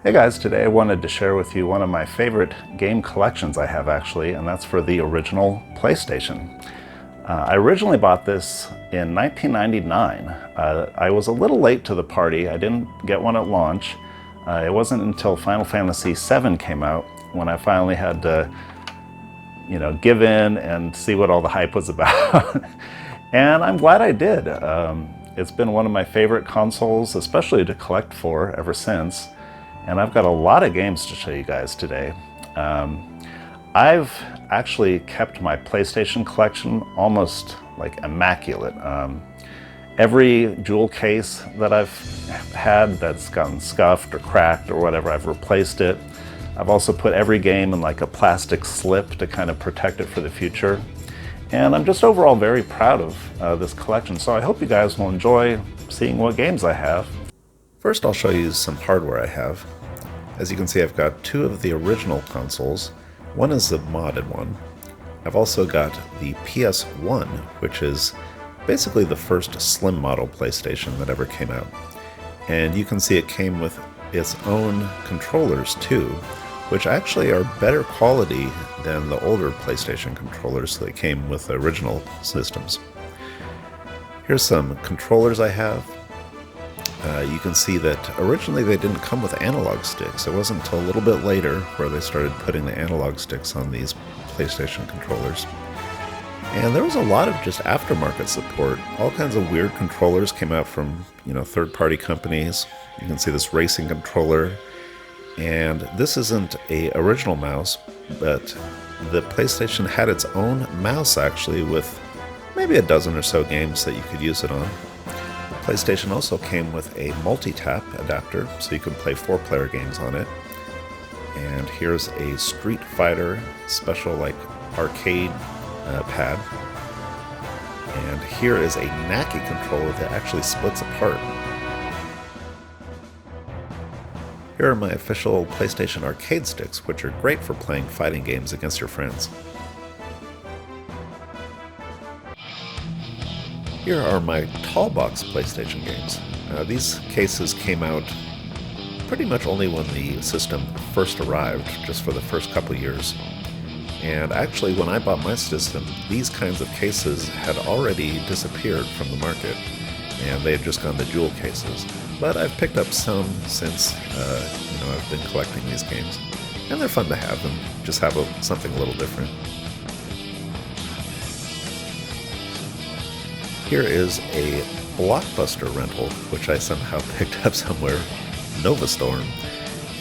Hey guys, today I wanted to share with you one of my favorite game collections I have actually, and that's for the original PlayStation. I originally bought this in 1999. I was a little late to the party. I didn't get one at launch. It wasn't until Final Fantasy VII came out when I finally had to, give in and see what all the hype was about. And I'm glad I did. It's been one of my favorite consoles, especially to collect for ever since. And I've got a lot of games to show you guys today. I've actually kept my PlayStation collection almost like immaculate. Every jewel case that I've had that's gotten scuffed or cracked or whatever, I've replaced it. I've also put every game in like a plastic slip to kind of protect it for the future. And I'm just overall very proud of this collection. So I hope you guys will enjoy seeing what games I have. First, I'll show you some hardware I have. As you can see, I've got two of the original consoles. One is the modded one. I've also got the PS1, which is basically the first slim model PlayStation that ever came out. And you can see it came with its own controllers too, which actually are better quality than the older PlayStation controllers that came with the original systems. Here's some controllers I have. You can see that originally they didn't come with analog sticks. It wasn't until a little bit later where they started putting the analog sticks on these PlayStation controllers. And there was a lot of just aftermarket support. All kinds of weird controllers came out from, third-party companies. You can see this racing controller. And this isn't an original mouse, but the PlayStation had its own mouse actually, with maybe a dozen or so games that you could use it on. PlayStation also came with a multi-tap adapter, so you can play 4-player games on it. And here's a Street Fighter special arcade pad. And here is a Naki controller that actually splits apart. Here are my official PlayStation arcade sticks, which are great for playing fighting games against your friends. Here are my tall box PlayStation games. These cases came out pretty much only when the system first arrived, just for the first couple years. And actually, when I bought my system, these kinds of cases had already disappeared from the market, and they had just gone to jewel cases. But I've picked up some since, I've been collecting these games. And they're fun to have and just have something a little different. Here is a Blockbuster rental, which I somehow picked up somewhere, Nova Storm.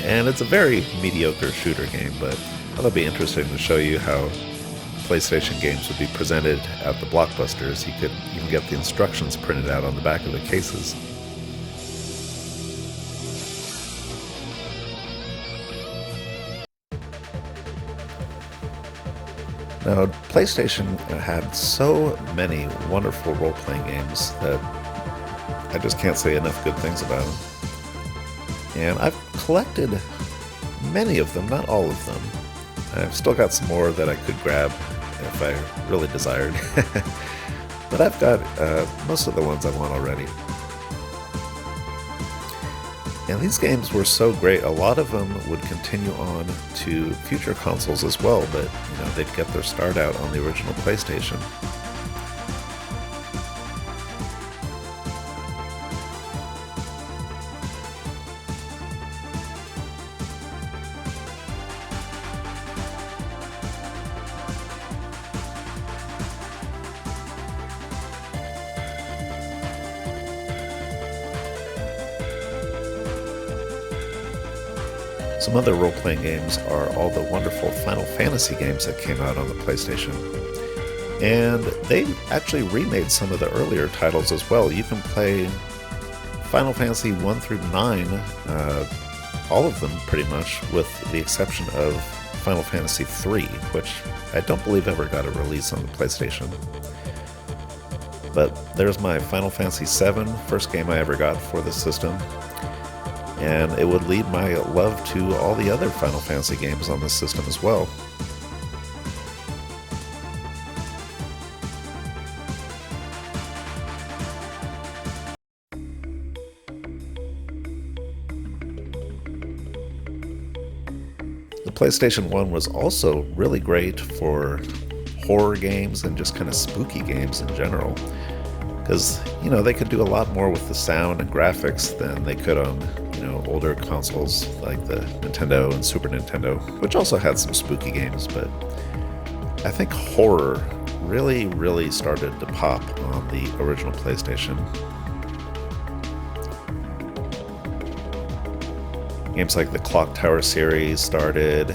And it's a very mediocre shooter game, but I thought it'd be interesting to show you how PlayStation games would be presented at the Blockbusters. You could even get the instructions printed out on the back of the cases. Now, PlayStation had so many wonderful role-playing games that I just can't say enough good things about them. And I've collected many of them, not all of them. I've still got some more that I could grab if I really desired. But I've got most of the ones I want already. And these games were so great, a lot of them would continue on to future consoles as well, but they'd get their start out on the original PlayStation. Some other role-playing games are all the wonderful Final Fantasy games that came out on the PlayStation. And they actually remade some of the earlier titles as well. You can play Final Fantasy 1 through 9, all of them pretty much, with the exception of Final Fantasy 3, which I don't believe ever got a release on the PlayStation. But there's my Final Fantasy 7, first game I ever got for the system. And it would lead my love to all the other Final Fantasy games on this system as well. PlayStation 1 was also really great for horror games and just kind of spooky games in general. Because, they could do a lot more with the sound and graphics than they could on, older consoles like the Nintendo and Super Nintendo, which also had some spooky games, but I think horror really started to pop on the original PlayStation. Games like the Clock Tower series started,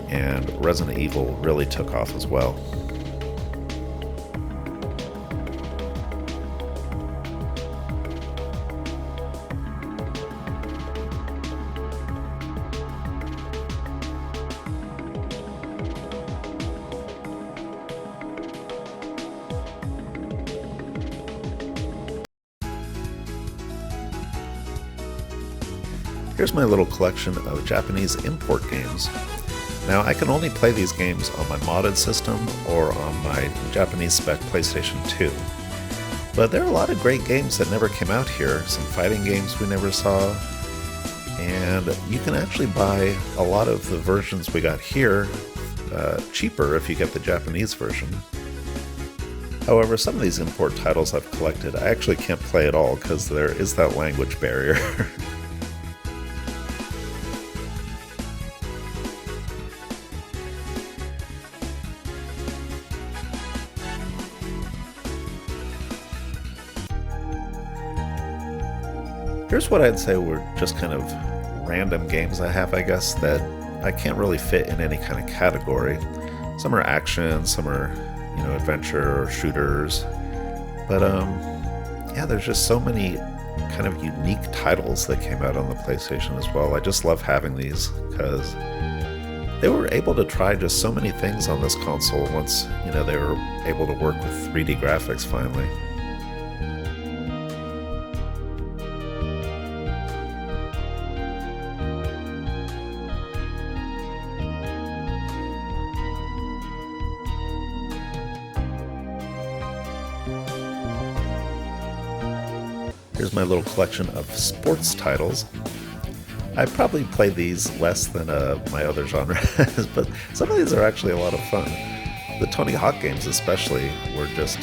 and Resident Evil really took off as well. Here's my little collection of Japanese import games. Now, I can only play these games on my modded system or on my Japanese spec PlayStation 2. But there are a lot of great games that never came out here, some fighting games we never saw, and you can actually buy a lot of the versions we got here cheaper if you get the Japanese version. However, some of these import titles I've collected I actually can't play at all because there is that language barrier. Here's what I'd say were just kind of random games I have, I guess, that I can't really fit in any kind of category. Some are action, some are, adventure or shooters. But, there's just so many kind of unique titles that came out on the PlayStation as well. I just love having these because they were able to try just so many things on this console once, they were able to work with 3D graphics finally. Here's my little collection of sports titles. I probably play these less than my other genres, but some of these are actually a lot of fun. The Tony Hawk games especially were just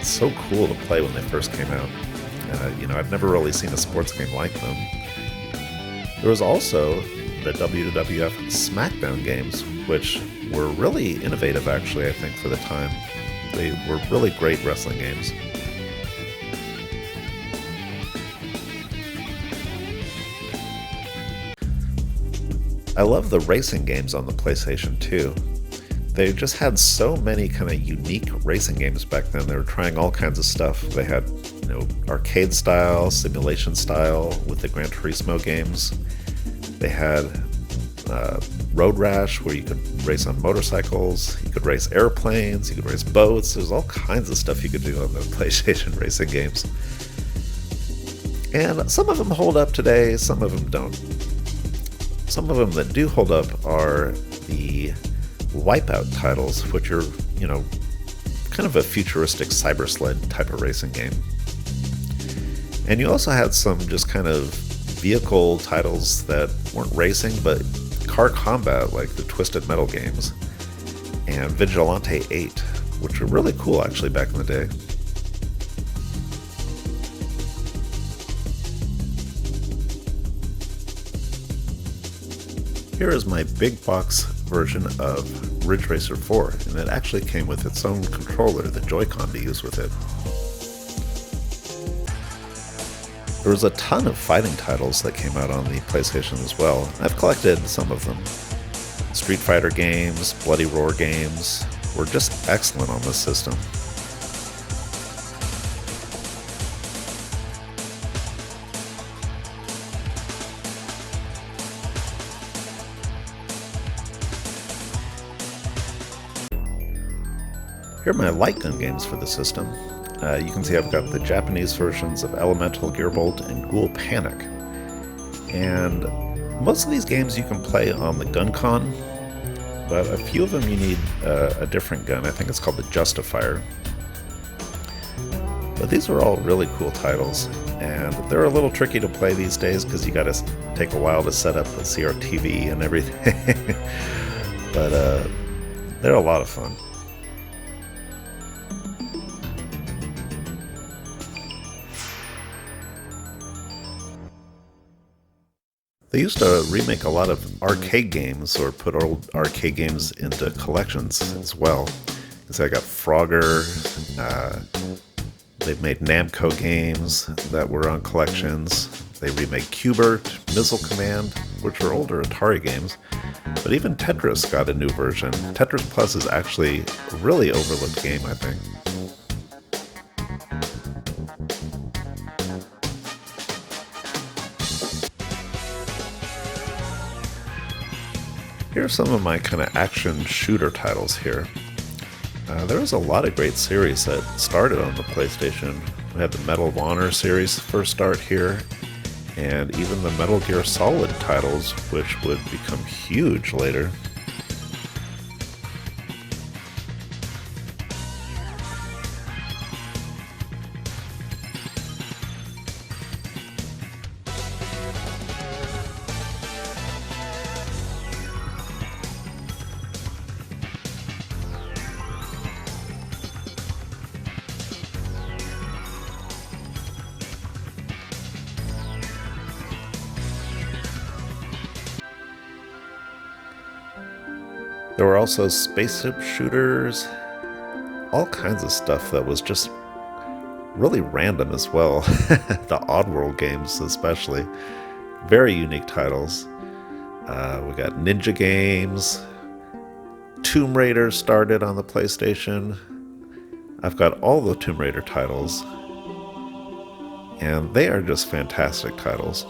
so cool to play when they first came out. I've never really seen a sports game like them. There was also the WWF SmackDown games, which were really innovative actually, I think, for the time. They were really great wrestling games. I love the racing games on the PlayStation 2. They just had so many kind of unique racing games back then. They were trying all kinds of stuff. They had, arcade style, simulation style with the Gran Turismo games. They had Road Rash, where you could race on motorcycles, you could race airplanes, you could race boats. There's all kinds of stuff you could do on the PlayStation racing games. And some of them hold up today, some of them don't. Some of them that do hold up are the Wipeout titles, which are, kind of a futuristic cyber sled type of racing game. And you also had some just kind of vehicle titles that weren't racing, but car combat, like the Twisted Metal games, and Vigilante 8, which were really cool actually back in the day. Here is my big box version of Ridge Racer 4, and it actually came with its own controller, the Joy-Con, to use with it. There was a ton of fighting titles that came out on the PlayStation as well. I've collected some of them. Street Fighter games, Bloody Roar games were just excellent on this system. Here are my light gun games for the system. You can see I've got the Japanese versions of Elemental, Gearbolt, and Ghoul Panic. And most of these games you can play on the GunCon, but a few of them you need a different gun. I think it's called the Justifier. But these are all really cool titles. and they're a little tricky to play these days because you got to take a while to set up the CRTV and everything. But they're a lot of fun. They used to remake a lot of arcade games or put old arcade games into collections as well. So I got Frogger, they've made Namco games that were on collections. They remade Qbert, Missile Command, which are older Atari games. But even Tetris got a new version. Tetris Plus is actually a really overlooked game, I think. Here are some of my kind of action shooter titles here. There was a lot of great series that started on the PlayStation. We had the Medal of Honor series first start here, and even the Metal Gear Solid titles, which would become huge later. There were also spaceship shooters, all kinds of stuff that was just really random as well. The Oddworld games especially. Very unique titles. We got Ninja games. Tomb Raider started on the PlayStation. I've got all the Tomb Raider titles, and they are just fantastic titles.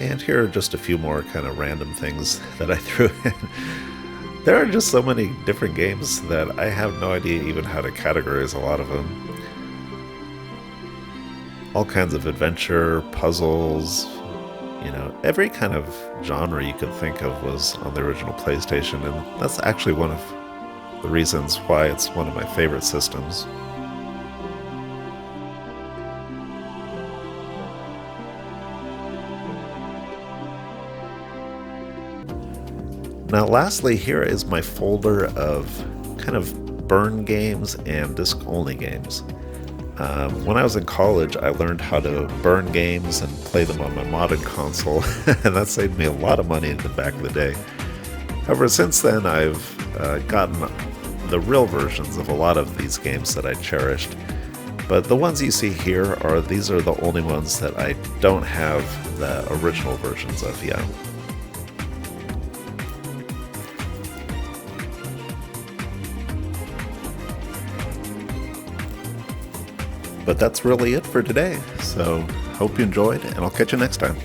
And here are just a few more kind of random things that I threw in. There are just so many different games that I have no idea even how to categorize a lot of them. All kinds of adventure, puzzles, you know, every kind of genre you could think of was on the original PlayStation, and that's actually one of the reasons why it's one of my favorite systems. Now lastly, here is my folder of kind of burn games and disc-only games. When I was in college, I learned how to burn games and play them on my modded console, and that saved me a lot of money in the back of the day. However, since then I've gotten the real versions of a lot of these games that I cherished, but the ones you see here these are the only ones that I don't have the original versions of yet. But that's really it for today, so hope you enjoyed, and I'll catch you next time.